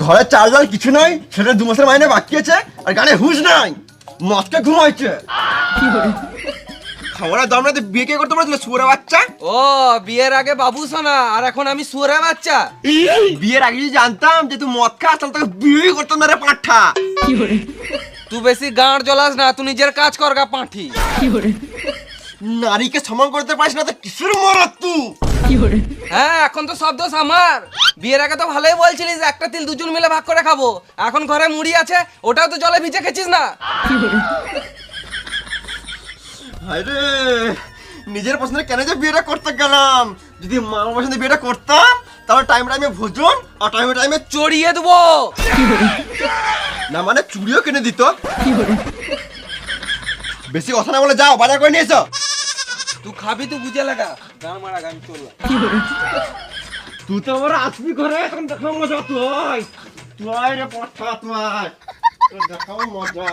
ঘরে চাল ডাল কিছু নাই, সেটা 2 মাসের মাইনে বাকি আছে, আর গানে হুঁশ নাই, মদকে ঘুমাইছে। খাওয়ার দম না, বিয়ে কে করতে পারছিল শুয়োরের বাচ্চা? ও বিয়ের আগে বাবু সোনা, আর এখন আমি শুয়োরের বাচ্চা। বিয়ের আগে যদি জানতাম যে তুই মদ খাস তাহলে তোকে বিয়ে করতাম না রে পাঁঠা। তুই বেশি গাঁড় জ্বলাস না, তুই নিজের কাজ কর গা পাঁঠি। নারীকে সমান করতে পারিস না তো কিসের মরদ তুই? হ্যাঁ এখন তো সব দোষ আমার। বিয়ের আগে তো ভালোই বলছিলিস একটা তিল দুজন মিলে ভাগ করে খাবো, এখন ঘরে মুড়ি আছে ওটাও তো জলে ভিজে খেছিস না। আরে নিজের পছন্দে কেন যে বিয়েটা করতে গেলাম? যদি মামার পছন্দে বিয়েটা করতাম তাহলে টাইম টাইমে ভোজন আর টাইমে টাইমে চড়িয়ে দেবো। না মানে চুড়িও কিনে দিত। বেশি কথা না বলে যাও, বাজার করে নিয়ে এসো। তুই খাবি তুই বুঝে লাগা, গান মারা গান চললাম। তুই তো আমার আসবি ঘরে, এখন দেখাবো মজা। তুই রে পড়া, তুই দেখাবো মজা।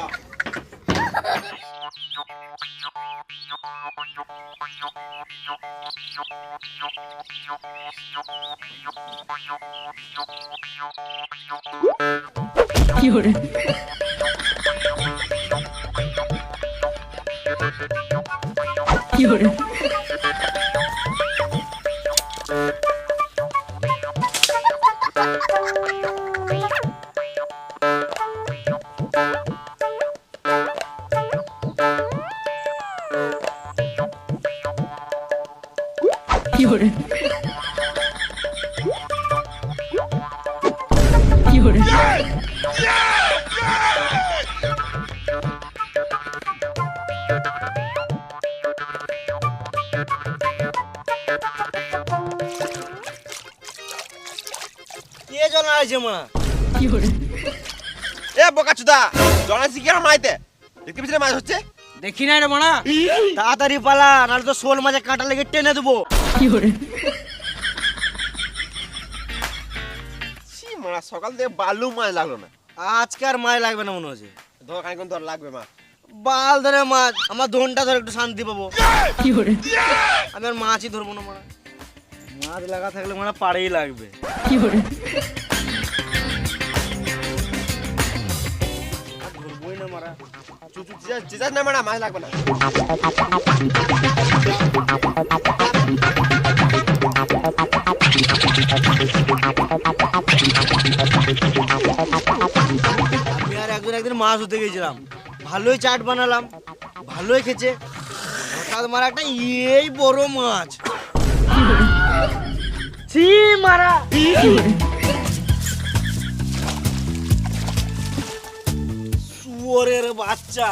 এ বোকাচুদা, জনাসি কি মাইতে দেখতে পিছনে মাছ হচ্ছে? দেখি নাই রে মানা। তাড়াতাড়ি পালা, নাহলে তো শোল মাঝে কাঁটা লেগে টেনে দেবো। মারা সকাল থেকে বালু মাছ লাগলো না। আজকার মাছ লাগবে না মনে হচ্ছে। ধর খানিক্ষণ ধর, লাগবে মা। বাল ধরে মাছ, আমার ধনটা ধরে একটু শান্তি পাবো। আমি আর মাছই ধরবো না মারা। মাছ লাগা থাকলে মারা পাড়েই লাগবে। আর ধরবোই না মারা। চুচু চিজাস না মারা, মাছ লাগবে না। আমি আর একদিন মাছ ধরতে গেছিলাম, ভালোই চাট বানালাম, ভালোই খেছে। হঠাৎ মারা একটা এই বড় মাছ। ছি মারা, শুয়োরের বাচ্চা।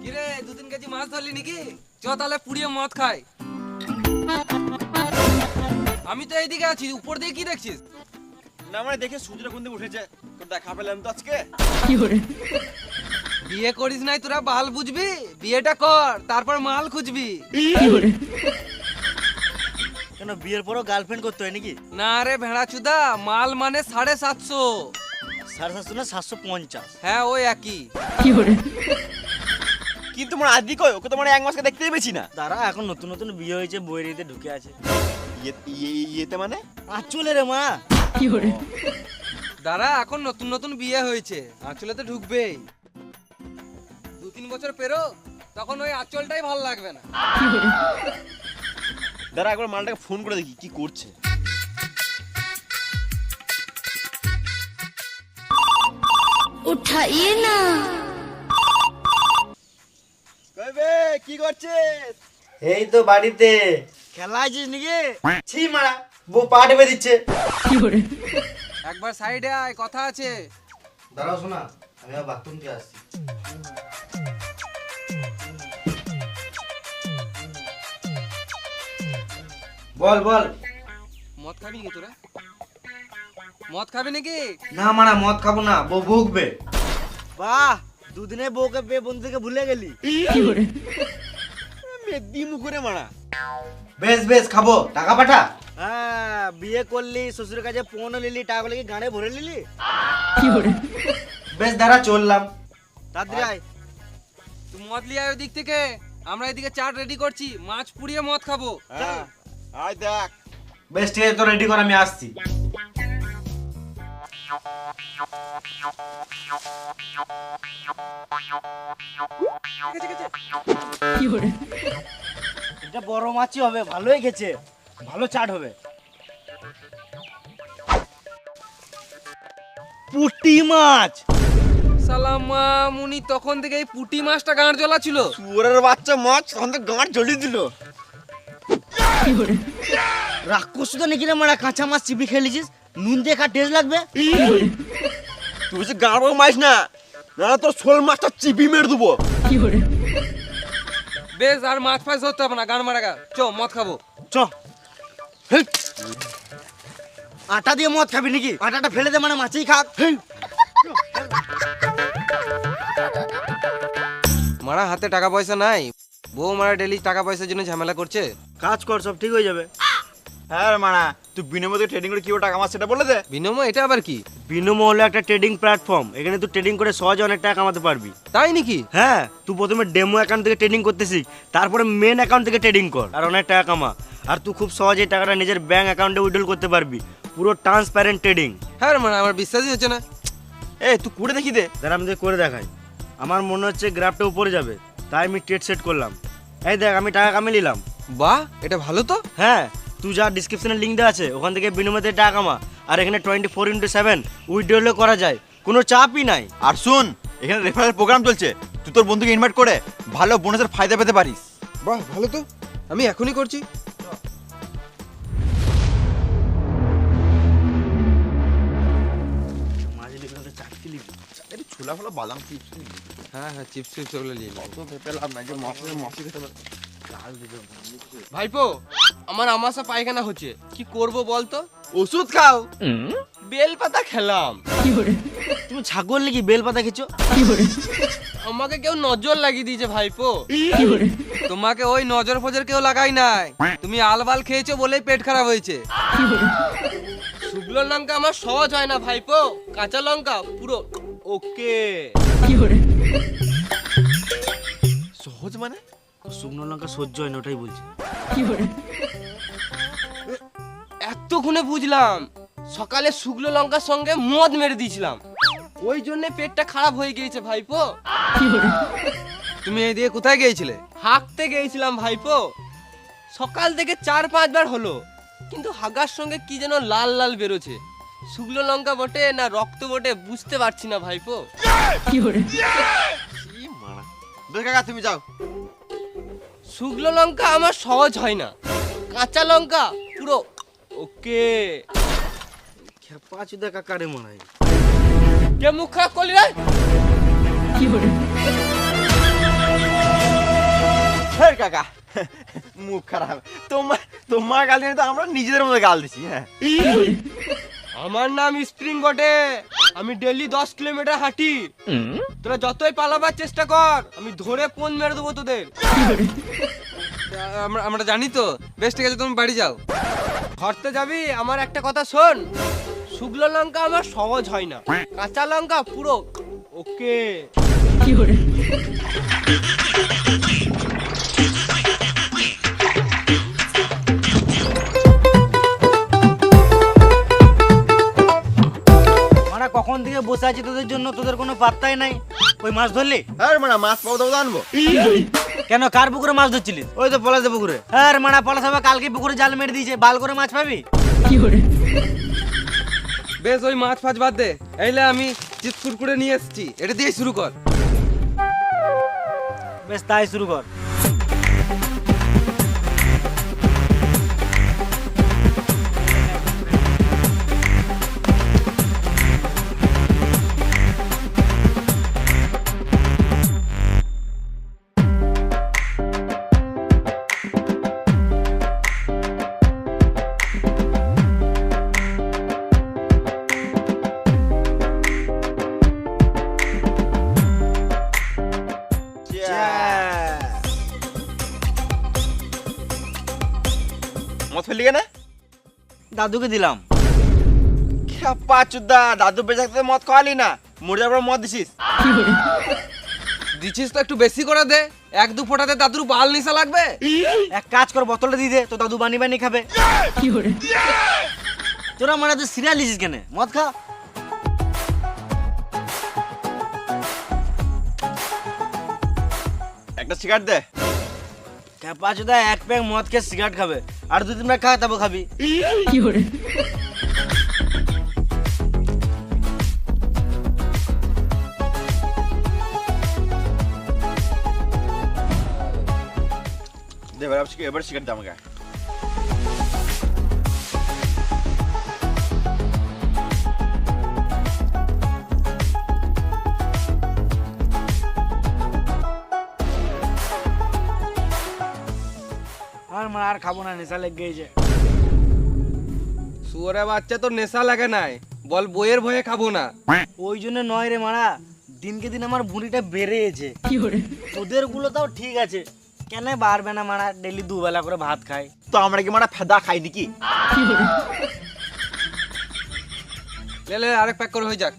কিরে 2-3 কেজি মাছ ধরলি নাকি? চ তাহলে পুড়িয়ে মদ খাই। আমি তো এইদিকে আছি, উপর দিয়ে কি দেখছিস? না মানে দেখে সূর্যটা কোন দিকে উঠেছে, তোর দেখা পেলাম তো আজকে। বিয়ে করিস নাই তোরা বাল বুঝবি, বিয়েটা কর তারপর মাল খুঁজবি। কেন বিয়ের পরও গার্লফ্রেন্ড করতে হয় নাকি? না রে ভেড়া চুদা, মাল মানে 750। 750 না 750? হ্যাঁ ওই একই। কিন্তু তোমার আদি কই, ওকে তোমার 1 মাসকে দেখতেই পেয়েছি না। তারা এখন নতুন নতুন বিয়ে হয়েছে, বইয়েরিতে ঢুকে আছে। ইয়েতে মানে আঁচলে রে মা। দাঁড়া, এখন নতুন নতুন বিয়ে হয়েছে, আঁচলে তো ঢুকবেই। 2-3 বছর পেরো, তখন ওই আঁচলটাই ভালো লাগবে না। দাঁড়া একবার মালটাকে ফোন করে দেখি কি করছে। उठाइए ना। কইবে কি করছিস? এই তো বাড়িতে। খেলা আছিস নাকি? ছি মারা, বউ পা টেপে দিচ্ছে। একবার সাইডে আয়, কথা আছে। দাঁড়াও শোনা, আমি বাথরুম দিয়ে আসছি। বল বল। মদ খাবি নাকি তোরা? মদ খাবি নাকি? না মারা, মদ খাবো না, বউ ভুগবে। বাহ, দুদিনে বউকে পেয়ে বন্ধুকে ভুলে গেলি। মেদি মুখরে মারা। বেশ বেশ, খাবো, টাকা পাঠা। হ্যাঁ, বিয়ে করলি, শ্বশুরের কাছে ফোন নিলি, টাকাগুলো কি গানে ভরে নিলি? বেশ দাঁড়া, চললাম। তাড়াতাড়ি আয়। তুই মদ লিয়ে আয় ওই দিক থেকে, আমরা এদিকে চাট রেডি করছি, মাছ পুড়িয়ে মদ খাবো। হ্যাঁ আয় দেখ। বেশ ঠিক আছে, তো রেডি কর, আমি আসছি। এটা বড় মাছই হবে, ভালোই খেছে, ভালো চাট হবে। পুঁটি মাছ। সালামা মুনি তখন থেকে এই পুঁটি মাছটা গাঁড় জ্বলা ছিল। শুয়োরের বাচ্চা মাছ তখন তো গাঁট জ্বলিয়ে দিল। রাক্ষস তো নাকি রে মারা, কাঁচা মাছ চিপি খেলেছিস, নুন দিয়ে খা, টেস্ট লাগবে। তুই বলছিস গাঁড় মাছ না, না তোর শোল মাছটা চিপি মেরে দেবো। বেশ আর মাছ ফাছ ধরতে হবে না, গান মারা গা, চ মদ খাবো। চ। হেই। আটা দিয়ে মদ খাবি নাকি? আটাটা ফেলে দে, মানে মাছই খাক। হেই। মারা হাতে টাকা পয়সা নাই, বউ মারা ডেলি টাকা পয়সার জন্য ঝামেলা করছে। কাজ কর, সব ঠিক হয়ে যাবে। হ্যাঁ রে মানা, তুই বিনিময়ে ট্রেডিং করে কিভাবে টাকা মাছ সেটা বলে দে। বিনিময় এটা আবার কি? বিনোমো হলো একটা ট্রেডিং প্ল্যাটফর্ম, এখানে তুই ট্রেডিং করে সহজে অনেক টাকা কামাতে পারবি। তাই নাকি? হ্যাঁ, তুই প্রথমে ডেমো অ্যাকাউন্ট থেকে ট্রেডিং করতে শিখ, তারপরে মেন অ্যাকাউন্ট থেকে ট্রেডিং কর, আর অনেক টাকা কামা। আর তুই খুব সহজেই টাকাটা নিজের ব্যাংক অ্যাকাউন্টে উইথড্রল করতে পারবি, পুরো ট্রান্সপারেন্ট ট্রেডিং। হ্যাঁ মানে আমার বিশ্বাসই হচ্ছে না। তুই করে দেখি দে। যারা আমি তোকে করে দেখাই। আমার মনে হচ্ছে গ্রাফটা উপরে যাবে, তাই আমি ট্রেড সেট করলাম। এই দেখ, আমি টাকা কামিয়ে নিলাম। বাহ, এটা ভালো তো। হ্যাঁ, তুই যা ডিসক্রিপশনে লিঙ্ক দেওয়া আছে, ওখান থেকে বিনিময়ে টাকা কামা। আর এখানে 24x7 উইথড্রলও করা যায়, কোনো চাপই নাই। আর শুন, এখানে রেফারেল প্রোগ্রাম চলছে, তুই তোর বন্ধুকে ইনভাইট করে ভালো বোনাসের ফায়দা পেতে পারিস। বাহ ভালো তো, আমি এখনই করছি। ছোলা ফলা বাদাম চিপস। হ্যাঁ হ্যাঁ, চিপস চিপস ওগুলো নিয়ে নাও। তো ভেবে লাভ নাই যে মশলা খেতে পারে। ভাইপো, আমার আমাশা পায়খানা হচ্ছে, কি করব বলতো? ওষুধ খাও। বেল পাতা খেলাম। তুমি ছাগল নাকি বেল পাতা খেছো? আমাকে কেউ নজর লাগিয়ে দিয়েছে ভাইপো। তোমাকে ওই নজর ফজর কেউ লাগাই নাই, তুমি আলবাল খেয়েছো বলেই পেট খারাপ হয়েছে। শুকনো লঙ্কা আমার সহজ হয় না ভাইপো, কাঁচা লঙ্কা পুরো ওকে। সহজ মানে? শুকনো লঙ্কা সহ্য হয় না, ওটাই বলছি। এতক্ষণে বুঝলাম, সকালে শুকনো লঙ্কার সঙ্গে মদ মেরে দিয়েছিলাম, ওই জন্য পেটটা খারাপ হয়ে গিয়েছে ভাইপো। তুমি এই দিয়ে কোথায় গিয়েছিলে? হাঁকতে গিয়েছিলাম ভাইপো, সকাল থেকে 4-5 বার হলো, কিন্তু হাগার সঙ্গে কি যেন লাল লাল বেরোছে। শুকনো লঙ্কা বটে না রক্ত বটে বুঝতে পারছি না ভাইপো। বেশ কাকা তুমি যাও। শুকনো লঙ্কা আমার সহজ হয় না, কাঁচা লঙ্কা পুরো ওকে। খেপা চুদা কাকারে মনে হয়। কে মুখ খারাপ করলি রে? হ্যাঁ কাকা, মুখ খারাপ। তোমার গাল দিয়ে তো আমরা নিজেদের মধ্যে গাল দিছি। হ্যাঁ, আমার নাম স্প্রিং বটে, আমি ডেইলি 10 কিলোমিটার হাঁটি। তোরা যতই পালাবার চেষ্টা কর, আমি ধরে ফোন মেরে দেবো তোদের। আমরা জানি তো। বেশ ঠিক আছে, তুমি বাড়ি যাও। ঘরতে যাবি? আমার একটা কথা শোন, শুকনো লঙ্কা আমার সহজ হয় না, কাঁচা লঙ্কা পুরো ওকে। মানে কখন থেকে বসে আছি তোদের জন্য, তোদের কোনো পাত্তাই নাই। ওই মাছ ধরলি? হ্যাঁ মানে মাছ পাবো তো আনবো। কেন, কার পুকুরে মাছ ধরছিলিস? ওই তো পলাশে পুকুরে। হ্যাঁ মানা, পলাশ হবে কালকে পুকুরে জাল মেরে দিয়েছে, বাল করে মাছ পাবি। বেশ ওই মাছ ফাছ বাদ দে, এইলে আমি চিপস কুরকুরে নিয়ে এসেছি, এটা দিয়ে শুরু কর। বেশ তাই শুরু কর। মদ ফেললি কেন? দাদুকে দিলাম। খেপা চুদা, দাদু বেঁচে থাকতে মদ খাওয়ালি না, মরে যাওয়ার পর মদ দিছিস। দিছিস তো একটু বেশি করে দে, 1-2 ফোঁটাতে দাদুর বাল নিশা লাগবে। এক কাজ কর, বোতলটা দিয়ে দে, তো দাদু বানি বানি খাবে। তোরা মানে তুই সিরিয়াল লিছিস কেন? মদ খা। একটা সিগারেট দে। ক্যাপাচুদা এক প্যাক মদ খেয়ে সিগারেট খাবে, আর 2-3 প্যাক খা, তারপর খাবি। দে এবার সিগারেট দে আমাকে। আর মানে আর খাবো না, নেশা লেগে গেছে। শুয়োরে বাচ্চা, তোর নেশা লাগে নাই, বল বইয়ের ভয়ে খাবো না। ওই জন্য নয় রে মারা, দিনকে দিন আমার ভুঁড়িটা বেড়েছে। তোদের গুলো তাও ঠিক আছে, কেন বাড়বে না মারা? ডেলি 2 বেলা করে ভাত খাই, তো আমরা কি মানে ফেদা খাই নাকি? লে আরেক প্যাক করে হয়ে যাক।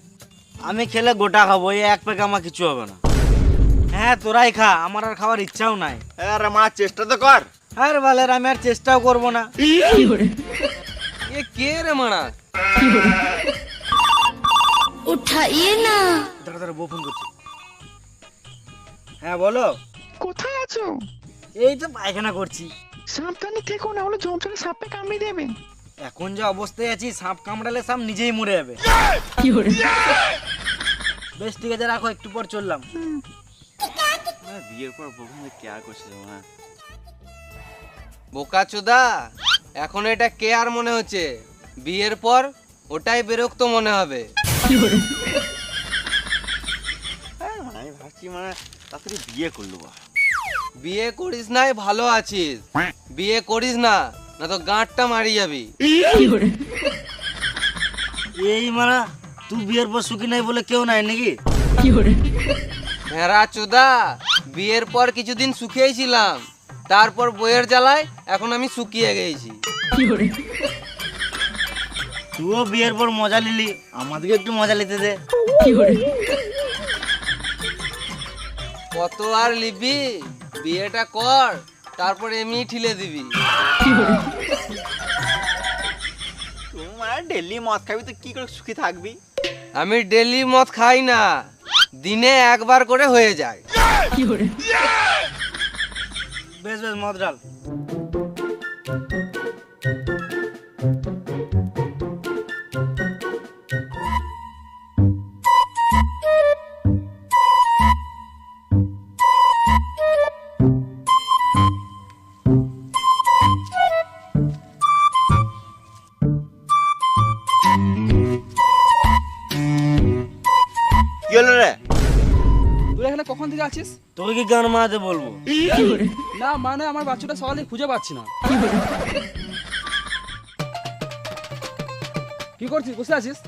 আমি খেলে গোটা খাবো, এই এক প্যাক আমার কিছু হবে না। হ্যাঁ তোরাই খা, আমার আর খাওয়ার ইচ্ছাও নাই। আরে মারা চেষ্টা তো কর। আর বালের আমি আর চেষ্টাও করবো না। এ কে রে মারা? उठाइए ना। দাঁড়া দাঁড়া, বউ ফোন করছে। হ্যাঁ বলো। কোথায় আছো? এই তো পায়খানা করছি। সাবধানে থেকো, না হলে জমজমে সাপে কামড়ে দেবে। এখন যে অবস্থায় আছি, সাপ কামড়ালে সাপ নিজেই মরে যাবে। বেশ ঠিক আছে, রাখো, একটু পর চললাম। বিয়ের পর বউকে কেয়ার করছে মা। বোকাচোদা, এখন এটা কে আর মনে হচ্ছে, বিয়ের পর ওটাই বিরক্ত মনে হবে। আমি ভাবছি মানে তাড়াতাড়ি বিয়ে করলো। বিয়ে করিস নাই, ভালো আছিস। বিয়ে করিস না, না তো গাঁটটা মারি যাবি। এই মারা, তুই বিয়ের পর সুখী নাই বলে কেউ নাই নাকি? ভেড়া চোদা, বিয়ের পর কিছুদিন সুখেই ছিলাম, তারপর বইয়ের জ্বালায় এখন আমি শুকিয়ে গেছি। তুইও বিয়ের পর মজা নিলি, আমাদেরকে একটু মজা নিতে দে। কত আর লিবি, বিয়েটা কর, তারপর এমনি ঠিলে দিবি। তুই মানে ডেলি মদ খাবি তো কি করে সুখী থাকবি? আমি ডেলি মদ খাই না, দিনে একবার করে হয়ে যায়। বেশ বেশ, মদ ডাল। কি হলো রে? তুই এখানে কখন থেকে আছিস? তোকে কি গান মারাতে বলবো? না মানে আমার বাচ্চাটা সকালে খুঁজে পাচ্ছি না। কি করছিস, বসে আছিস?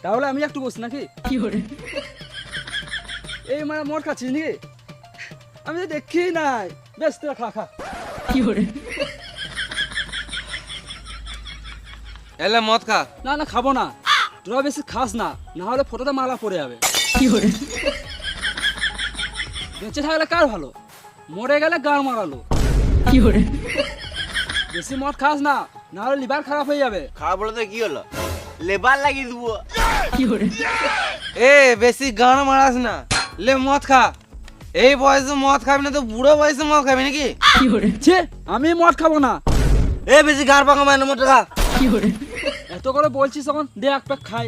তাহলে আমি একটু বসি নাকি? এই মানে মদ খাচ্ছিস নাকি? আমি তো দেখি নাই। বেশ, তুই খা খা। এলে মদ খা। না না, খাবো না। তোরা বেশি খাস না, না হলে ফটোতে মালা পড়ে যাবে। বেঁচে থাকলে কার ভালো, মরে গেলে গান মারালো। বেশি মদ খাস না, না হলে লিভার খারাপ হয়ে যাবে। খারাপ বলে তো কি হলো? লেবার লাগিয়ে দেবো। এ বেশি গান মারাস না, লে মদ খা। এই বয়সে মদ খাবি না তো বুড়ো বয়সে মদ খাবি নাকি? ছে, আমি মদ খাবো না। এ বেশি গান পাকা মানে মদ খা। এত করে বলছিস তখন দে এক প্যাক খাই।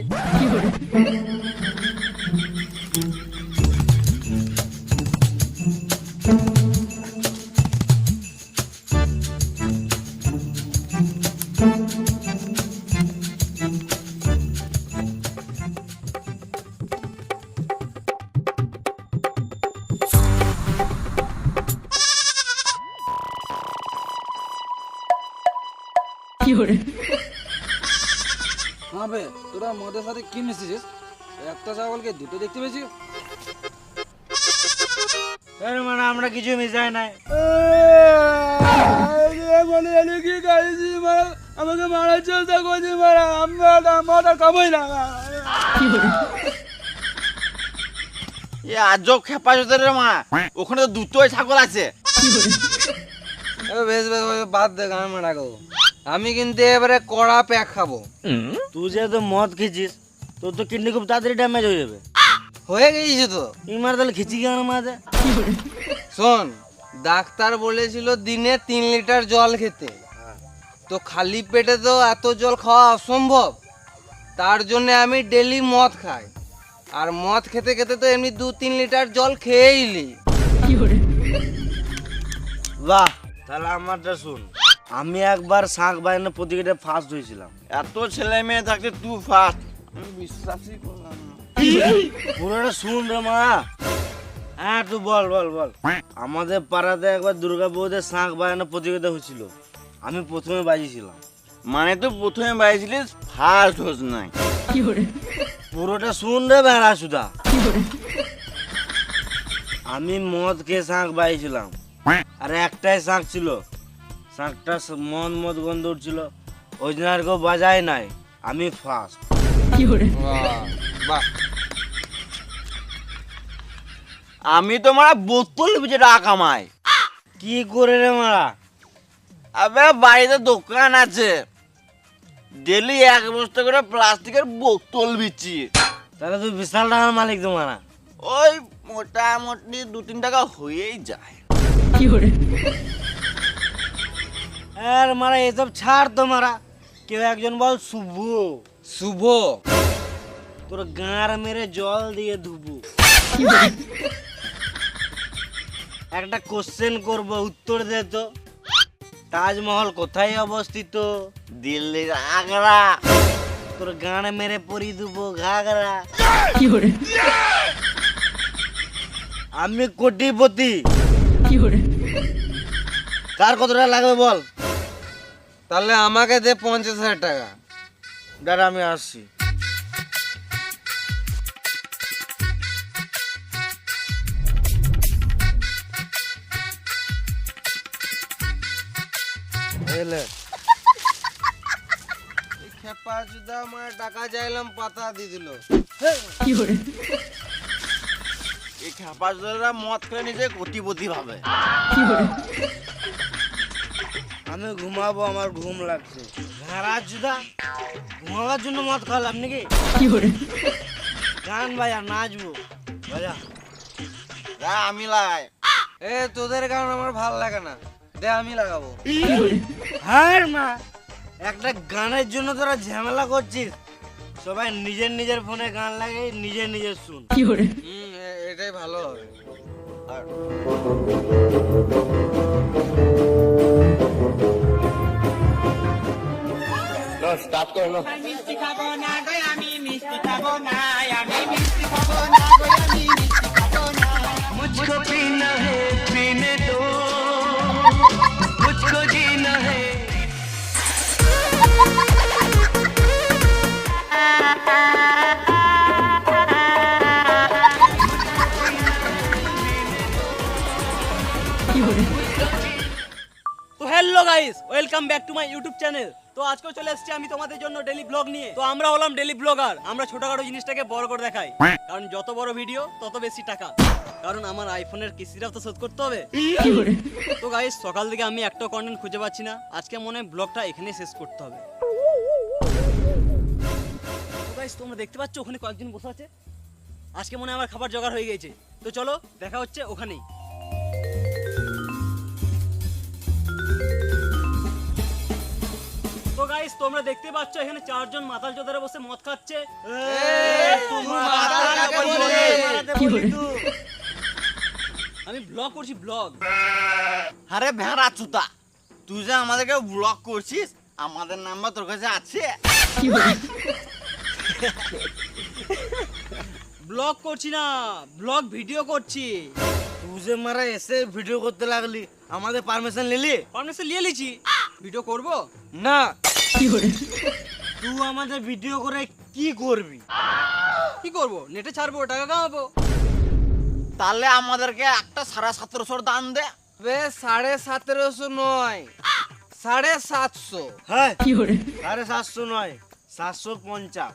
হ্যাঁ বে, তোরা মদের সাথে কি মিশিয়েছিস? একটা ছাগলকে দুটো দেখতে পেয়েছি। এর মানে আমরা কিছু মিশাই নাই। আমাকে মারার চেষ্টা করছি, মদ আর খাবোই না। এ আজব খেপা রে মা, ওখানে তো দুটোই ছাগল আছে। বেশ বেশ বেশ, বাদ দে গান মারাগো। আমি কিন্তু এবারে কড়া প্যাক খাবো। তুই যেহেতু মদ খেয়েছিস তোর তো কিডনি খুব তাড়াতাড়ি ড্যামেজ হয়ে যাবে। হয়ে গেছে তো। ইমার তাহলে খিচি কেন মাঝে? শোন, ডাক্তার বলেছিল দিনে 3 লিটার জল খেতে। তো খালি পেটে তো এত জল খাওয়া অসম্ভব, তার জন্য আমি ডেলি মদ খাই। আর মদ খেতে খেতে তো এমনি 2-3 লিটার জল খেয়েই নি। বাহ, তাহলে আমারটা শুন। আমি একবার শাঁখ বাইনে প্রতিযোগিতায় ফার্স্ট হয়েছিলাম। এত ছেলে মেয়ে থাকতে তুই ফার্স্ট, আমি বিশ্বাসই করলাম না। পুরোটা শুন রে মা। হ্যাঁ তুই বল বল বল। আমাদের পাড়াতে একবার দুর্গা পুজোতে শাঁখ বাজানো প্রতিযোগিতা হয়েছিল, আমি প্রথমে বাজিয়েছিলাম। মানে তুই প্রথমে বাইছিলিস, ফার্স্ট হোস নাই। পুরোটা শুন রে বেড়া সুদা। আমি মদ খেয়ে শাঁখ বাজিয়েছিলাম, আর একটাই শাঁখ ছিল, শাঁখটা মদ মদ গন্ধ উঠছিল, ওই জন্য আর কেউ বাজায় নাই, আমি ফার্স্ট। বাহ, আমি তো মারা বোতল বেচে টাকা কামাই। কি করে রে মারা? আবে বাড়িতে দোকান আছে, ডেলি 1 বস্তা করে প্লাস্টিকের বোতল বিচি। তাহলে তুই বিশাল টাকার মালিক তো মারা। ওই মোটামুটি 2-3 টাকা হয়েই যায়। আর মারা এসব ছাড় তো মারা। কেউ একজন বল শুভ। শুভ। তোর গাঁর মেরে জল দিয়ে ধুবো। একটা কোশ্চেন করব, উত্তর দে তো। তাজমহল কোথায় অবস্থিত? দিল্লির আগ্রা। তোর গাঁড় মেরে পরি দেবো ঘাগরা। আমি কোটিপতি। কার কত টাকা লাগবে বল? তাহলে আমাকে দে 50,000 টাকা। দাঁড়া আমি আসছি। খেপা চুদা আমার টাকা চাইলাম, পাতা দিয়ে দিল। এই খেপাজরা মদ খেলে নিজে কোটিপতি ভাবে। আমি ঘুমাবো, আমার ঘুম লাগছে। ঘাড়া চুদা, ঘুমাবার জন্য মদ খাওয়ালাম নাকি? গান বাজা, নাচবো বাজা। যা আমি লাই। এ তোদের গান আমার ভাল লাগে না, দে আমি লাগাবো। হ্যাঁ মা, একটা গানের জন্য তোরা ঝামেলা করছিস। সবাই নিজের নিজের ফোনে গান লাগে, নিজের নিজের শুন। এটাই ভালো হবে। তো hello guys, welcome back to my YouTube channel. তো আজকে চলে এসেছি আমি তোমাদের জন্য ডেলি ব্লগ নিয়ে। তো আমরা হলাম ডেলি ব্লগার। আমরা ছোটখাটো জিনিসটাকে বড় করে দেখাই, কারণ যত বড় ভিডিও তত বেশি টাকা। কারণ আমার আইফোনের কিস্তিটাও তো শোধ করতে হবে। তো গাইস, সকাল থেকে আমি একটা কন্টেন্ট খুঁজে পাচ্ছি না। আজকে মনে হয় ব্লগটা এখানেই শেষ করতে হবে। তো গাইস, তোমরা দেখতে পাচ্ছ ওখানে কয়েকজন বসে আছে। আজকে মনে হয় আমার খাবার জোগাড় হয়ে গেছে। তো চলো দেখা হচ্ছে ওখানেই। তো গাইস, তোমরা দেখতে পাচ্ছ এখানে 4 জন মাতাল চোদারে বসে মদ খাচ্ছে। আমি ব্লগ করছি, ব্লগ। আরে ভেড়া চুতা, তুই যে আমাদেরকে ব্লক করছিস, আমাদের নাম্বার তোর কাছে আছে? ব্লগ করছি না, ব্লগ ভিডিও করছি। তুই যে মারা এসে ভিডিও করতে লাগলি, আমাদের পারমিশন নিলি? পারমিশন নিয়ে লিছি, ভিডিও করব না। তুই আমাদের ভিডিও করে কি করবি? কি করব? নেটে ছাড়বো, টাকা কামাবো। তাহলে আমাদেরকে একটা 1750 দান দে। 1750 নয়, 750। হ্যাঁ 750 নয়, 750।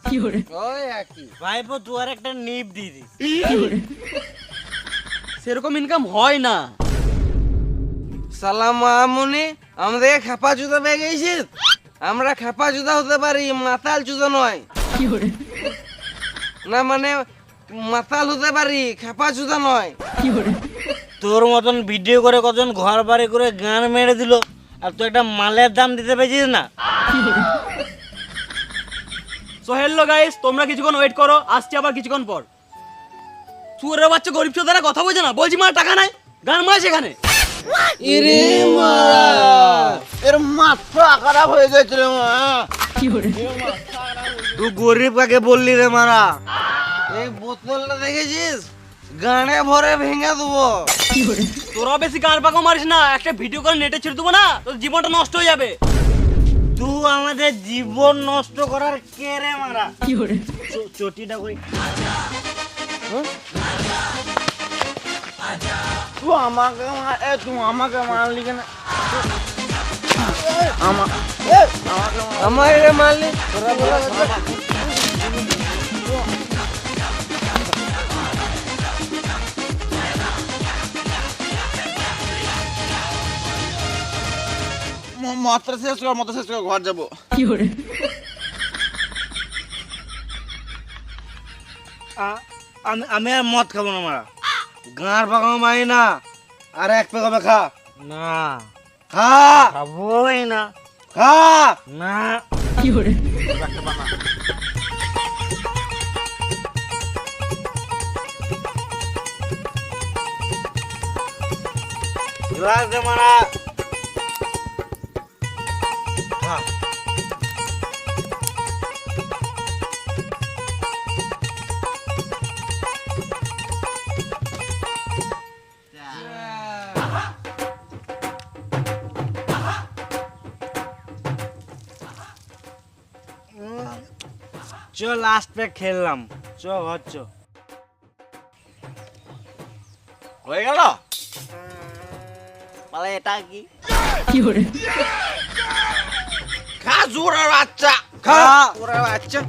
ওই একই। ভাইপো তুই আর একটা নিপ দিয়ে দিস। সেরকম ইনকাম হয় না। সালাম মামুনি, আমাদের খেপা জুতা পেয়ে গেছিস? আমরা খেপা জুতা হতে পারি, মাতাল জুতা নয়। না মানে মাতাল হতে পারি, খেপা জুতা নয়। তোর মতন ভিডিও করে কজন ঘর বাড়ি করে গান মেরে দিল, আর তুই একটা মালের দাম দিতে পেরেছিস না। সো হ্যালো গাইস, তোমরা কিছুক্ষণ ওয়েট করো, আসছি আবার কিছুক্ষণ পর। সুরের বাচ্চা গরিব চোদারা কথা বলছে না, বলছি মা টাকা নাই, গান মার সেখানে। ইরে মারা, এর মাথা খারাপ হয়ে গেছে রে মা। তুই গরিব কাকে বললি রে মারা? এই বোতলটা দেখেছিস? গানে ভরে ভেঙে দেবো। তোরা বেশি গান পাকাও মারিস না, একটা ভিডিও করে নেটে ছেড়ে দেবো না, তোর জীবনটা নষ্ট হয়ে যাবে। তুই আমাদের জীবন নষ্ট করার কে রে মারা? চটিটা কই? তুই আমাকে মারলি কেন? আমার রে মারলি তোরা বলা মাত্রা শেষ কর, মাত্রা শেষ কর, ঘর যাবো। আমি আর মদ খাবো না মারা। গাঁর পাকাও মারি না, আর এক পেক হবে খা। না খা, খাবোই না। খা না। গ্লাস দে মারা। খা। চ লাস্ট প্যাক খেললাম, চ ঘর চ। হয়ে গেল? মানে এটা কি? খা জোরের বাচ্চা, খা। জোরের বাচ্চা।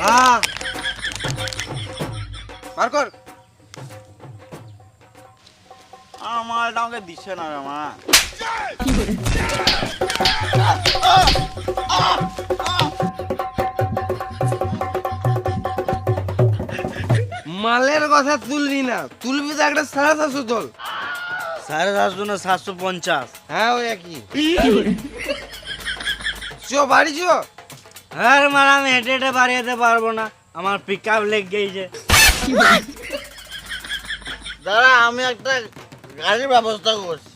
খা। বার কর। আমার এটা আমাকে দিচ্ছে না রে মা। মালের কথা তুলবি না, তুলবি তো একটা 750 তোল। 750 না 750। হ্যাঁ ওই একই। চ বাড়ি চ। আর মারা আমি হেঁটে হেঁটে বাড়ি যেতে পারবো না, আমার পিক আপ লেগ গেছে। দাঁড়া, আমি একটা গাড়ির ব্যবস্থা করছি।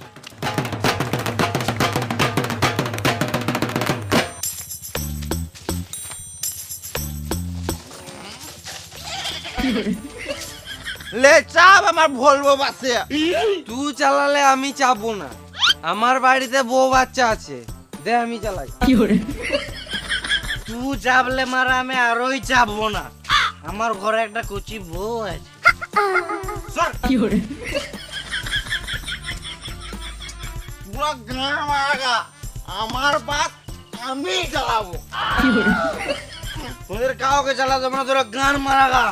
লে চাপ আমার ভলভো বাসে। তুই চালালে আমি চাপবো না, আমার বাড়িতে বউ বাচ্চা আছে, দে আমি চালাই। তুই চাপলে মারা আমি আরোই চাপবো না, আমার ঘরে একটা কচি বউ আছে। পুরো গান মারাগা আমার বাস আমি চালাবো। তোদের কাউকে চালাতে না, তোরা গান মারাগা।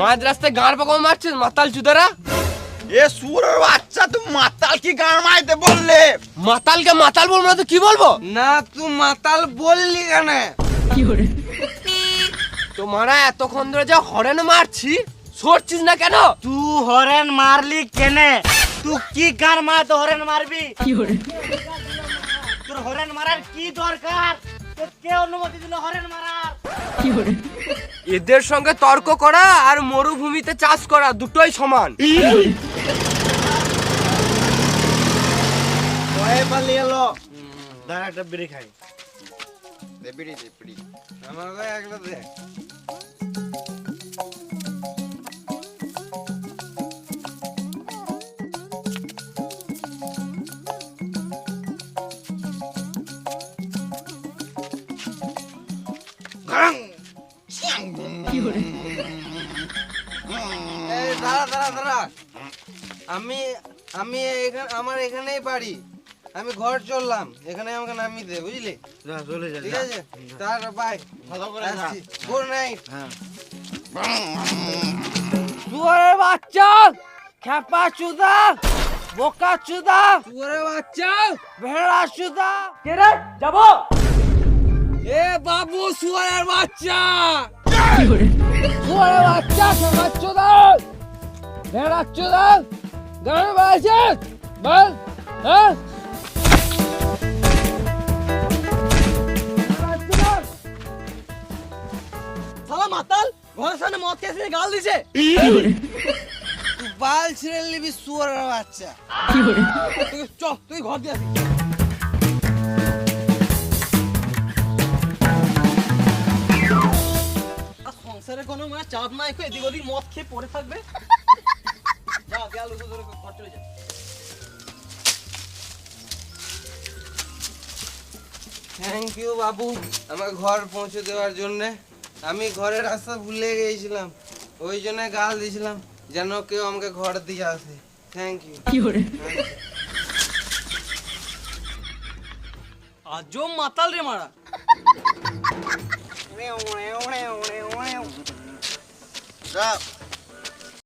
মাঝ রাস্তায় গান পাকাও মারছিস মাতাল চুদারা। এ সুরের বাচ্চা, তুই মাতাল কি গান মাইতে বললে? মাতালকে মাতাল বলবো না তো কি বলবো? না তুই মাতাল বললি কেন? তোমারা এতক্ষণ ধরে যা হরেন মারছি, সরছিস না কেন? তুই হরেন মারলি কেনে? তুই কি গান মারতে হরেন মারবি? তোর হরেন মারার কি দরকার? তোর কে অনুমতি দিল হরেন মারার? এদের সঙ্গে তর্ক করা আর মরুভূমিতে চাষ করা দুটোই সমান। ভয়ে পালিয়ে এলো। দাঁড়া একটা বিড়ি খাই। দে বিড়ি, দে বিড়ি। আমাকে একটা দে। আমি এখানে আমার এখানেই বাড়ি, আমি ঘর চললাম, এখানে আমাকে নামিয়ে দে বুঝলি? যা চলে যা ঠিক আছে, তার বাই, ভালো করে যা। আসছি, গুড নাইট। হ্যাঁ শুয়োরের বাচ্চা, খেপা চুদা, বোকা চুদা, শুয়োরের বাচ্চা, ভেড়া চুদা। কে রে যাবো? এ বাবু শুয়োরের বাচ্চা, শুয়োরের বাচ্চা, খেপা চুদা, ভেড়া চুদা, গাড়ি বাজে, বল, হ্যাঁ? শালা মাতাল ঘরের সামনে মদ খেয়ে এসে গাল দিছে। তুই বাল ছিঁড়ে নিবি শুয়োরের বাচ্চা। চ তুই ঘর দিয়ে আসি। আর সংসারে কোনো মানে চাপ নাই, এদিক ওদিক মদ খেয়ে পড়ে থাকবে। যা গেল ধরে ঘর চলে যা। থ্যাংক ইউ বাবু আমার ঘর পৌঁছে দেওয়ার জন্য। আমি ঘরের রাস্তা ভুলে গিয়েছিলাম, ওই জন্য গাল দিয়েছিলাম যেন কেউ আমাকে ঘর দিয়ে আসে। Thank you. আজও মাতাল রে মারা। যা